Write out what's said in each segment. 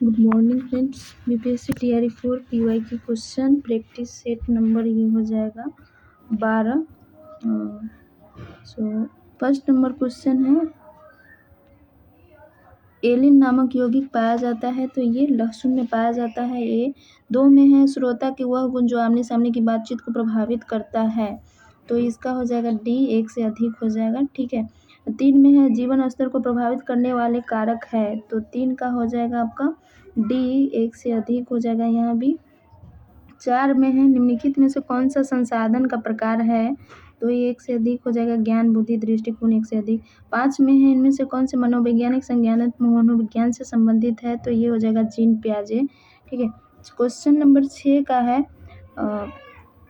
Good morning friends. BPSC TRE 4 PY की question practice set number ये हो जाएगा 12। सो फर्स्ट नंबर क्वेश्चन है, एलिन नामक यौगिक पाया जाता है तो ये लहसुन में पाया जाता है। ए 2 में है, श्रोता के वह गुण जो आमने सामने की बातचीत को प्रभावित करता है, तो इसका हो जाएगा डी, 1 से अधिक हो जाएगा। ठीक है। 3 में है, जीवन स्तर को प्रभावित करने वाले कारक है, तो 3 का हो जाएगा आपका डी, 1 से अधिक हो जाएगा यहाँ भी। 4 में है, निम्नलिखित में से कौन सा संसाधन का प्रकार है, तो ये 1 से अधिक हो जाएगा। ज्ञान, बुद्धि, दृष्टिकोण 1 से अधिक। 5 में है, इनमें से कौन से मनोवैज्ञानिक संज्ञानात्मक मनोविज्ञान से संबंधित है, तो ये हो जाएगा जीन पियाजे। ठीक है। क्वेश्चन नंबर 6 का है,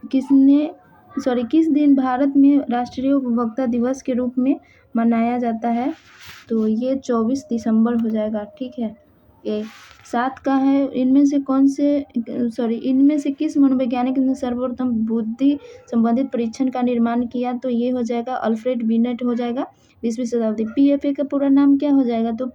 किस दिन भारत में राष्ट्रीय उपभोक्ता दिवस के रूप में मनाया जाता है, तो ये 24 दिसंबर हो जाएगा। ठीक है। 7 का है, इनमें से किस मनोवैज्ञानिक ने सर्वप्रथम बुद्धि संबंधित परीक्षण का निर्माण किया, तो ये हो जाएगा अल्फ्रेड बिनेट हो जाएगा, 20वीं शताब्दी। पीएफए का पूरा नाम क्या हो जाएगा, तो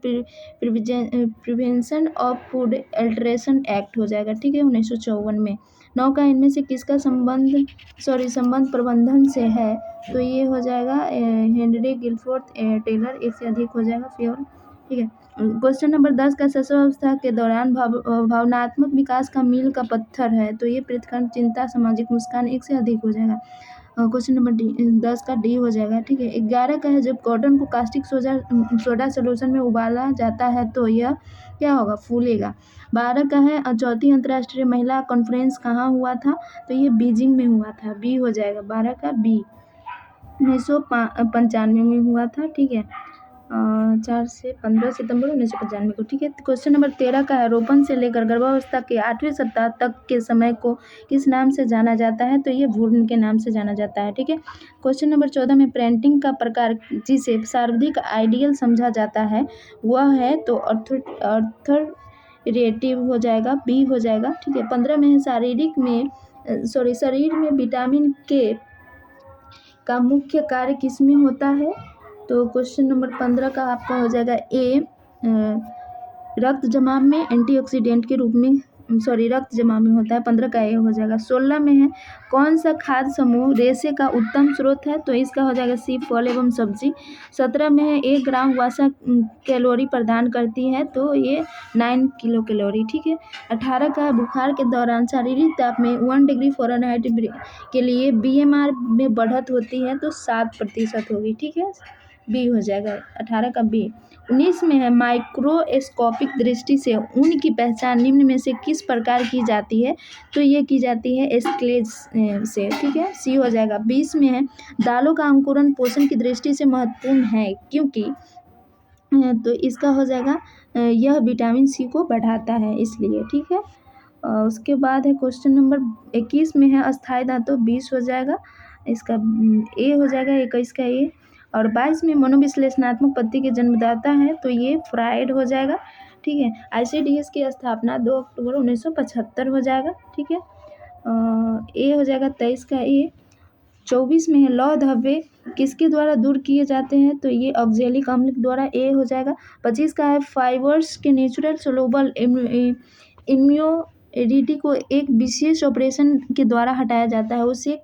prevention of food alteration act हो जाएगा। ठीक है, 1954 में। 9 का, इनमें से किसका संबंध प्रबंधन से है, तो ये हो जाएगा हेनरी गिलफोर्ड टेलर, 1 से अधिक हो जाएगा फ्योर। ठीक है। क्वेश्चन नंबर 10 का, शिशुअवस्था के दौरान भावनात्मक विकास का मील का पत्थर है, तो ये प्रतिकरण, चिंता, सामाजिक मुस्कान 1 से अधिक हो जाएगा। क्वेश्चन नंबर 10 का डी हो जाएगा। ठीक है। 11 का है, जब कॉटन को कास्टिक सोडा सोल्यूशन में उबाला जाता है तो यह क्या होगा, फूलेगा। 12 का है, चौथी अंतर्राष्ट्रीय महिला कॉन्फ्रेंस कहाँ हुआ था, तो ये बीजिंग में हुआ था, बी हो जाएगा। 12 का बी, 1995 में हुआ था। ठीक है। 4 से 15 सितंबर 1995 को। ठीक है। क्वेश्चन नंबर 13 का है, रोपण से लेकर गर्भावस्था के 8वें सप्ताह तक के समय को किस नाम से जाना जाता है, तो ये भ्रूण के नाम से जाना जाता है। ठीक है। क्वेश्चन नंबर 14 में, पेरेंटिंग का प्रकार जिसे सर्वाधिक आइडियल समझा जाता है वह है, तो अर्थरेटिव हो जाएगा, बी हो जाएगा। ठीक है। 15 में है, शरीर में विटामिन के का मुख्य कार्य किसमें होता है, तो क्वेश्चन नंबर 15 का आपका हो जाएगा ए, रक्त जमाव में एंटीऑक्सीडेंट के रूप में रक्त जमाव में होता है। 15 का ए हो जाएगा। 16 में है, कौन सा खाद्य समूह रेशे का उत्तम स्रोत है, तो इसका हो जाएगा सी, फल एवं सब्जी। 17 में है, 1 ग्राम वसा कैलोरी प्रदान करती है, तो ये 9 किलो कैलोरी। ठीक है। 18 का, बुखार के दौरान शारीरिक ताप में 1 डिग्री फ़ारेनहाइट के लिए बीएमआर में बढ़त होती है, तो 7% होगी। ठीक है, बी हो जाएगा। 18 का बी। 19 में है, माइक्रोस्कोपिक दृष्टि से ऊन की पहचान निम्न में से किस प्रकार की जाती है, तो ये की जाती है स्क्लेज से। ठीक है, सी हो जाएगा। 20 में है, दालों का अंकुरण पोषण की दृष्टि से महत्वपूर्ण है क्योंकि, तो इसका हो जाएगा यह विटामिन सी को बढ़ाता है इसलिए। ठीक है। उसके बाद है क्वेश्चन नंबर 21 में है, अस्थायी धातु 20 हो जाएगा, इसका ए हो जाएगा, 21 का ए। और 22 में मनोविश्लेषणात्मक पद्धति के जन्मदाता है, तो ये फ्राइड हो जाएगा। ठीक है। आईसीडीएस की स्थापना 2 अक्टूबर 1975 हो जाएगा। ठीक है। ए हो जाएगा, 23 का ए। 24 में है, लौह धब्बे किसके द्वारा दूर किए जाते हैं, तो ये ऑक्जेलिक अम्ल द्वारा, ए हो जाएगा। 25 का है, फाइबर्स के नेचुरल सोलूबल इम्यूनिटी को एक विशेष ऑपरेशन के द्वारा हटाया जाता है, उसे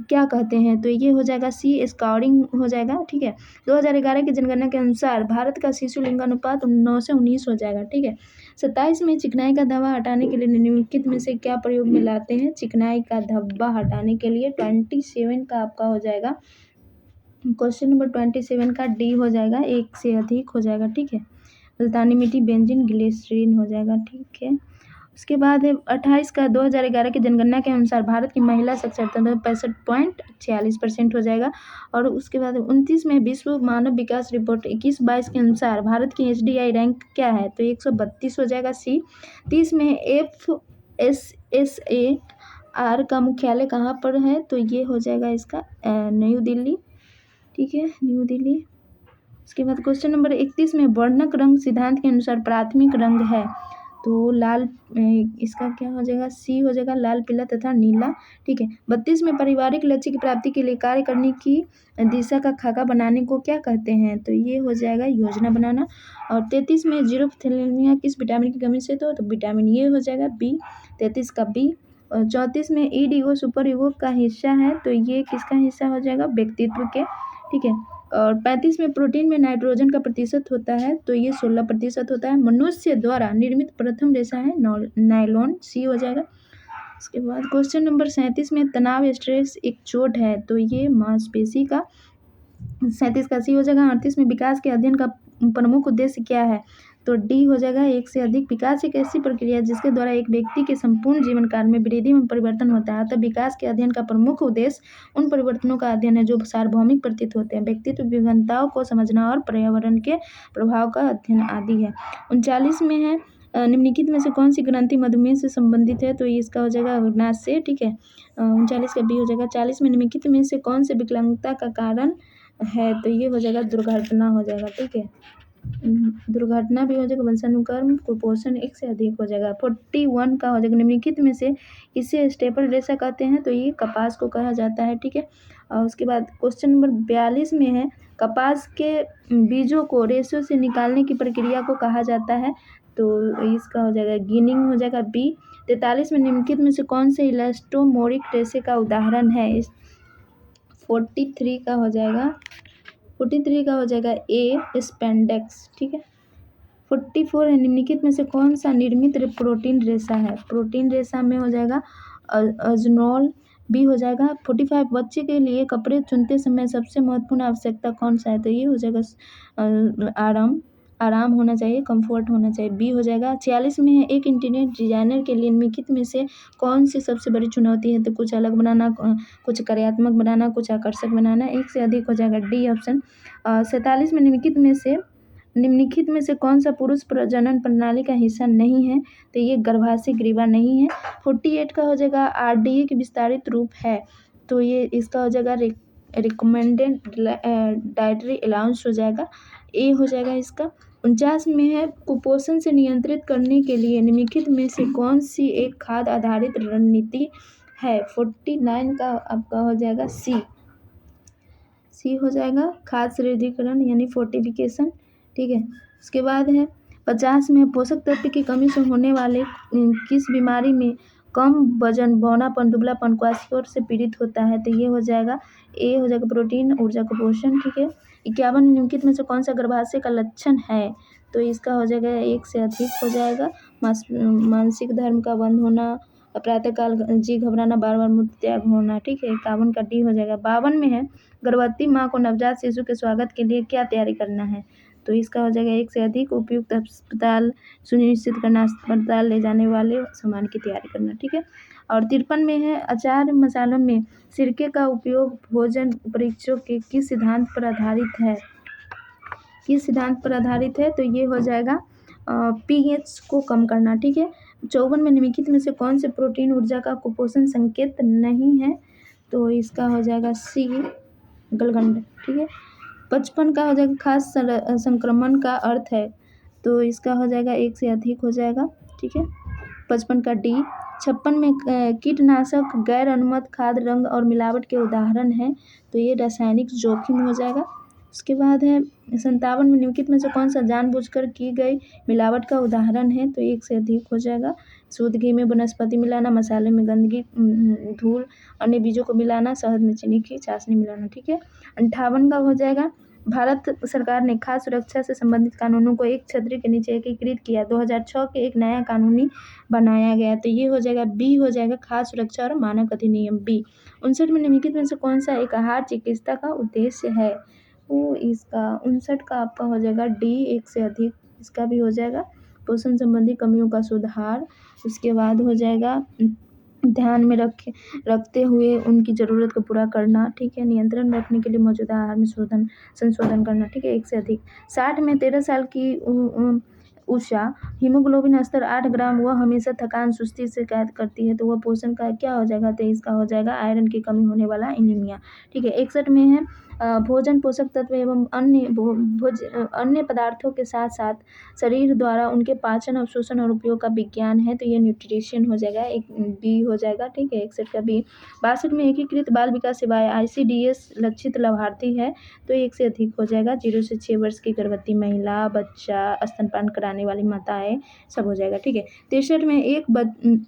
क्या कहते हैं, तो ये हो जाएगा सी, स्काउरिंग हो जाएगा। ठीक है। 2011 की जनगणना के अनुसार भारत का शिशु लिंगानुपात 9 से 19 हो जाएगा। ठीक है। 27 में, चिकनाई का धब्बा हटाने के लिए निम्नलिखित में से क्या प्रयोग में लाते हैं, चिकनाई का धब्बा हटाने के लिए। 27 का आपका हो जाएगा, क्वेश्चन नंबर 27 का डी हो जाएगा, 1 से अधिक हो जाएगा। ठीक है। मुल्तानी मिट्टी, बेंजीन, ग्लिसरीन हो जाएगा। ठीक है। उसके बाद है 28 का, 2011 की जनगणना के अनुसार भारत की महिला साक्षरता दर 65.46% हो जाएगा। और उसके बाद 29 में, विश्व मानव विकास रिपोर्ट 21-22 के अनुसार भारत की एचडीआई रैंक क्या है, तो 132 हो जाएगा, सी। 30 में FSSAR का मुख्यालय कहाँ पर है, तो ये हो जाएगा इसका न्यू दिल्ली। ठीक है, न्यू दिल्ली। उसके बाद क्वेश्चन नंबर 31 में, वर्णक रंग सिद्धांत के अनुसार प्राथमिक रंग है, तो लाल इसका क्या हो जाएगा, सी हो जाएगा, लाल पीला तथा नीला। ठीक है। 32 में पारिवारिक लक्ष्य की प्राप्ति के लिए कार्य करने की दिशा का खाका बनाने को क्या कहते हैं, तो ये हो जाएगा योजना बनाना। और 33 में जीरोथैलेमिया किस विटामिन की कमी से तो विटामिन ये हो जाएगा बी, 33 का बी। और 34 में ईड ईगो सुपर ईगो का हिस्सा है, तो ये किसका हिस्सा हो जाएगा, व्यक्तित्व के। ठीक है। और 35 में प्रोटीन में नाइट्रोजन का प्रतिशत होता है, तो ये 16% होता है। मनुष्य द्वारा निर्मित प्रथम रेशा है नायलॉन, सी हो जाएगा। उसके बाद क्वेश्चन नंबर 37 में तनाव स्ट्रेस एक चोट है, तो ये मांसपेशी का, 37 का सी हो जाएगा। 38 में विकास के अध्ययन का प्रमुख उद्देश्य क्या है, तो डी हो जाएगा, एक से अधिक। विकास एक ऐसी प्रक्रिया है जिसके द्वारा एक व्यक्ति के संपूर्ण जीवन काल में वृद्धि में परिवर्तन होता है। अतः विकास के अध्ययन का प्रमुख उद्देश्य उन परिवर्तनों का अध्ययन है जो सार्वभौमिक प्रतीत होते हैं, व्यक्तित्व विभिन्नताओं को समझना और पर्यावरण के प्रभाव का अध्ययन आदि है। 39 में है निम्नलिखित में से कौन सी ग्रंथि मधुमेह से संबंधित है, तो इसका हो जाएगा अग्नाशय। ठीक है। 39 का बी हो जाएगा। 40 में निम्नलिखित में से कौन से विकलांगता का कारण है, तो ये हो जाएगा दुर्घटना हो जाएगा। ठीक है। दुर्घटना भी हो जाएगा, वंशानुक्रम, कुपोषण एक से अधिक हो जाएगा। 41 का हो जाएगा, निम्नलिखित में से इसे स्टेपल रेशा कहते हैं, तो ये कपास को कहा जाता है। ठीक है। और उसके बाद क्वेश्चन नंबर 42 में है कपास के बीजों को रेशों से निकालने की प्रक्रिया को कहा जाता है, तो इसका हो जाएगा गिनिंग हो जाएगा बी। 43 में निम्नलिखित में से कौन से इलास्टोमोरिक रेशे का उदाहरण है, 43 का हो जाएगा, 43 का हो जाएगा ए स्पेंडेक्स। ठीक है। 44 है निम्नलिखित में से कौन सा निर्मित प्रोटीन रेशा है, प्रोटीन रेशा में हो जाएगा अजनोल, बी हो जाएगा। 45 बच्चे के लिए कपड़े चुनते समय सबसे महत्वपूर्ण आवश्यकता कौन सा है, तो ये हो जाएगा आराम होना चाहिए, कंफर्ट होना चाहिए, बी हो जाएगा। 46 में है एक इंटीरियर डिजाइनर के लिए निम्नलिखित में से कौन सी सबसे बड़ी चुनौती है, तो कुछ अलग बनाना, कुछ कार्यात्मक बनाना, कुछ आकर्षक बनाना, एक से अधिक हो जाएगा, डी ऑप्शन। 47 में निम्नलिखित में से कौन सा पुरुष प्रजनन प्रणाली का हिस्सा नहीं है, तो ये गर्भाशय ग्रीवा नहीं है। 48 का हो जाएगा आरडीए की विस्तारित रूप है, तो ये इसका हो जाएगा रिकमेंडेड डाइटरी अलाउंस हो जाएगा, ए हो जाएगा इसका। 49 में है कुपोषण से नियंत्रित करने के लिए निम्नलिखित में से कौन सी एक खाद्य आधारित रणनीति है, 49 का आपका हो जाएगा सी हो जाएगा, खाद्य सुदृढ़ीकरण यानी फोर्टिफिकेशन। ठीक है। उसके बाद है 50 में पोषक तत्व की कमी से होने वाले किस बीमारी में कम वजन, बौनापन, दुबलापन, क्वाशियोर से पीड़ित होता है, तो ये हो जाएगा ए हो जाएगा प्रोटीन ऊर्जा कुपोषण। ठीक है। 51 निम्नलिखित में से कौन सा गर्भाशय का लक्षण है, तो इसका हो जाएगा एक से अधिक हो जाएगा, मानसिक धर्म का बंद होना, प्रातःकाल जी घबराना, बार बार मूत्र त्याग होना। ठीक है। 51 का डी हो जाएगा। 52 में है गर्भवती माँ को नवजात शिशु के स्वागत के लिए क्या तैयारी करना है, तो इसका हो जाएगा एक से अधिक उपयुक्त अस्पताल सुनिश्चित करना, अस्पताल ले जाने वाले सामान की तैयारी करना। ठीक है। और 53 में है अचार मसालों में सिरके का उपयोग भोजन परीक्षकों के किस सिद्धांत पर आधारित है, किस सिद्धांत पर आधारित है, तो ये हो जाएगा पीएच को कम करना। ठीक है। 54 में निम्नलिखित में से कौन से प्रोटीन ऊर्जा का कुपोषण संकेत नहीं है, तो इसका हो जाएगा सी गलगंड। ठीक है। 55 का हो जाएगा खास संक्रमण का अर्थ है, तो इसका हो जाएगा एक से अधिक हो जाएगा। ठीक है। 55 का डी। 56 में कीटनाशक गैर अनुमत खाद, रंग और मिलावट के उदाहरण हैं, तो ये रासायनिक जोखिम हो जाएगा। उसके बाद है 57 में निम्नलिखित में से कौन सा जानबूझकर की गई मिलावट का उदाहरण है, तो एक से अधिक हो जाएगा, शुद्ध घी में वनस्पति मिलाना, मसाले में गंदगी, धूल, अन्य बीजों को मिलाना, शहद में चीनी की चाशनी मिलाना। ठीक है। 58 का हो जाएगा भारत सरकार ने खाद्य सुरक्षा से संबंधित कानूनों को एक छतरी के नीचे एकीकृत किया, 2006 के एक नया कानूनी बनाया गया, तो ये हो जाएगा बी हो जाएगा खाद्य सुरक्षा और मानक अधिनियम, बी। 59 में निम्नलिखित में से कौन सा एक आहार चिकित्सा का उद्देश्य है, वो इसका 59 का आपका हो जाएगा डी, एक से अधिक, इसका भी हो जाएगा पोषण संबंधी कमियों का सुधार। उसके बाद हो जाएगा ध्यान में रखते हुए उनकी ज़रूरत को पूरा करना। ठीक है। नियंत्रण रखने के लिए मौजूदा आहार में संशोधन करना। ठीक है। एक से अधिक। 60 में 13 साल की उषा हीमोग्लोबिन स्तर 8 ग्राम, वह हमेशा थकान सुस्ती से शिकायत करती है, तो वह पोषण का क्या हो जाएगा, तो इसका हो जाएगा आयरन की कमी होने वाला एनीमिया। ठीक है। 61 में है भोजन, पोषक तत्व एवं अन्य पदार्थों के साथ साथ शरीर द्वारा उनके पाचन, अवशोषण और उपयोग का विज्ञान है, तो ये न्यूट्रिशन हो जाएगा, एक बी हो जाएगा, ठीक है, 61 का बी। 62 में एकीकृत बाल विकास सेवाएं ICDS लक्षित लाभार्थी है, तो एक से अधिक हो जाएगा। 0 से 6 वर्ष की गर्भवती महिला, बच्चा, स्तनपान कराने वाली माताएं, सब हो जाएगा, ठीक है। 63 में एक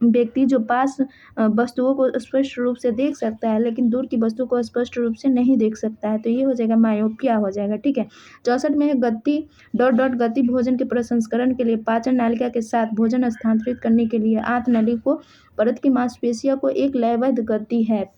व्यक्ति जो पास वस्तुओं को स्पष्ट रूप से देख सकता है लेकिन दूर की वस्तु को स्पष्ट रूप से नहीं देख सकता है, तो ये हो जाएगा मायोपिया हो जाएगा, ठीक है। 64 में है गति भोजन के प्रसंस्करण के लिए पाचन नालिका के साथ भोजन स्थानांतरित करने के लिए आंत नली को परत की मांसपेशियों को एक लयबद्ध गति है,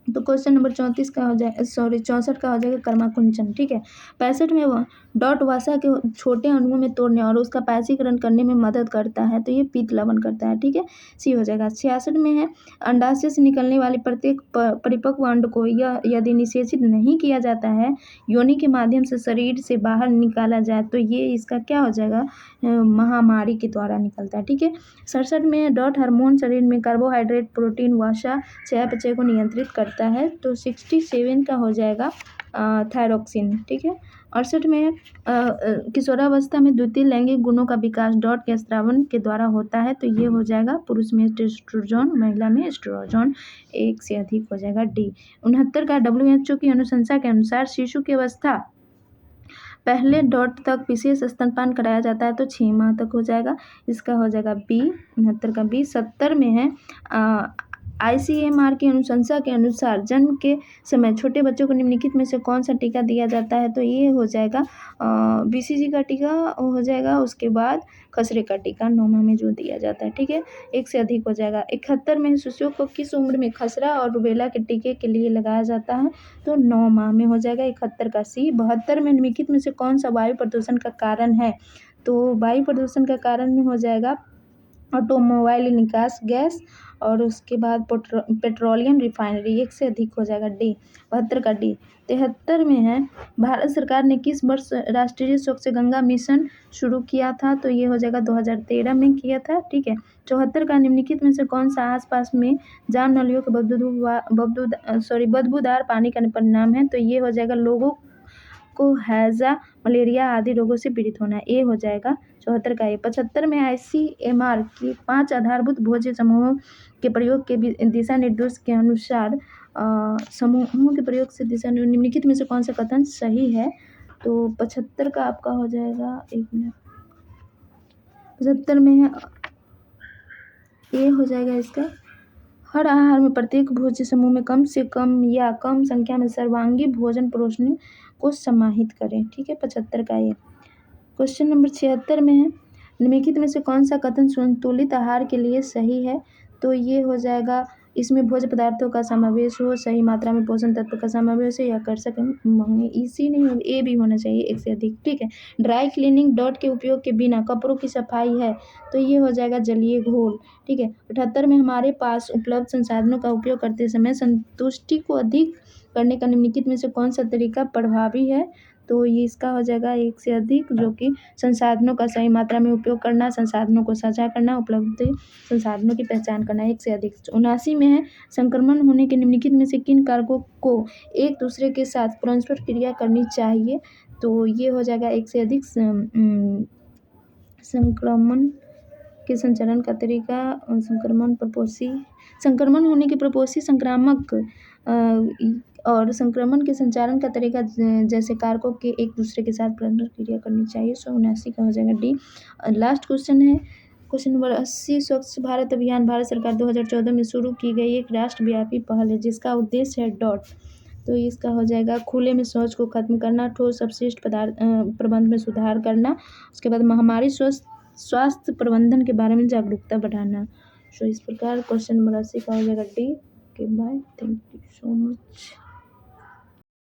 तो क्वेश्चन नंबर 34 का हो जाए 64 का हो जाएगा कर्माकुंचन, ठीक है। 65 में वो डॉट वसा के छोटे अणुओं में तोड़ने और उसका पैसीकरण करने में मदद करता है, तो ये पीत लवण करता है, ठीक है, सी हो जाएगा। 66 में है अंडाशय से निकलने वाली प्रत्येक परिपक्व अंड को यह यदि निषेचित नहीं किया जाता है, योनि के माध्यम से शरीर से बाहर निकाला जाए, तो ये इसका क्या हो जाएगा, महामारी के द्वारा निकलता है, ठीक है। 67 में डॉट हार्मोन शरीर में कार्बोहाइड्रेट, प्रोटीन, वसा चयापचय को नियंत्रित करता है, तो 67 का हो जाएगा थायरोक्सिन, ठीक है। 68 में किशोरावस्था में द्वितीय लैंगिक गुणों का विकास डॉट के स्रावन के द्वारा होता है, तो ये हो जाएगा पुरुष में टेस्टोस्टेरोन, महिला में एस्ट्रोजन, एक से अधिक हो जाएगा डी। 69 का WHO की अनुशंसा के अनुसार शिशु की अवस्था पहले डॉट तक विशेष स्तनपान कराया जाता है, तो 6 माह तक हो जाएगा, इसका हो जाएगा बी। 69 का बी। 70 में है ICMR की अनुशंसा के अनुसार जन्म के समय छोटे बच्चों को निम्नलिखित में से कौन सा टीका दिया जाता है, तो ये हो जाएगा BCG का टीका हो जाएगा, उसके बाद खसरे का टीका 9 माह में जो दिया जाता है, ठीक है, एक से अधिक हो जाएगा। 71 में शिशुओं को किस उम्र में खसरा और रूबेला के टीके के लिए लगाया जाता है, तो 9 माह में हो जाएगा, 71 का सी। 72 में निम्नलिखित में से कौन सा वायु प्रदूषण का कारण है, तो वायु प्रदूषण का कारण में हो जाएगा ऑटोमोबाइल निकास गैस और उसके बाद पेट्रोलियम रिफाइनरी, एक से अधिक हो जाएगा डी। 72 का डी। 73 में है भारत सरकार ने किस वर्ष राष्ट्रीय स्वच्छ गंगा मिशन शुरू किया था, तो ये हो जाएगा 2013 में किया था, ठीक है। 74 का निम्नलिखित में से कौन सा आसपास में जाम नलियों के बदबूदार पानी का परिणाम है, तो ये हो जाएगा लोगों को हैजा, मलेरिया आदि रोगों से पीड़ित होना, ए हो जाएगा 74 का ए। 75 में ICMR की 5 आधारभूत भोज्य समूहों के प्रयोग के दिशा निर्देश के अनुसार समूहों के प्रयोग से निम्नलिखित में से कौन सा कथन सही है, तो 75 का आपका हो जाएगा, एक मिनट, 75 में है ए हो जाएगा इसका, हर आहार में प्रत्येक भोज्य समूह में कम से कम या कम संख्या में सर्वांगी भोजन परोसने को समाहित करें, ठीक है, 75 का ये। क्वेश्चन नंबर 76 में है निम्नलिखित में से कौन सा कथन संतुलित आहार के लिए सही है, तो ये हो जाएगा इसमें भोज्य पदार्थों का समावेश हो, सही मात्रा में पोषण तत्व का समावेश है या कर सकें, इसी नहीं ए भी होना चाहिए, एक से अधिक, ठीक है। ड्राई क्लीनिंग डॉट के उपयोग के बिना कपड़ों की सफाई है, तो ये हो जाएगा जलीय घोल, ठीक है। 78 में हमारे पास उपलब्ध संसाधनों का उपयोग करते समय संतुष्टि को अधिक करने का निम्नलिखित में से कौन सा तरीका प्रभावी है, तो ये इसका हो जाएगा एक से अधिक, जो कि संसाधनों का सही मात्रा में उपयोग करना, संसाधनों को साझा करना, उपलब्ध संसाधनों की पहचान करना, एक से अधिक। 79 में है संक्रमण होने के निम्नलिखित में से किन कारकों को एक दूसरे के साथ परस्पर क्रिया करनी चाहिए, तो ये हो जाएगा एक से अधिक। संक्रमण के संचरण का तरीका, संक्रमण होने के प्रपोषी संक्रामक और संक्रमण के संचारण का तरीका जैसे कारकों के एक दूसरे के साथ परस्पर क्रिया करनी चाहिए, 79 का हो जाएगा डी। लास्ट क्वेश्चन है क्वेश्चन नंबर 80। स्वच्छ भारत अभियान भारत सरकार 2014 में शुरू की गई एक राष्ट्रव्यापी पहल है जिसका उद्देश्य है डॉट, तो इसका हो जाएगा खुले में शौच को खत्म करना, ठोस अपशिष्ट पदार्थ प्रबंध में सुधार करना, उसके बाद महामारी स्वास्थ्य प्रबंधन के बारे में जागरूकता बढ़ाना। सो इस प्रकार क्वेश्चन नंबर 80 का हो जाएगा D. Okay bye, thank you so much.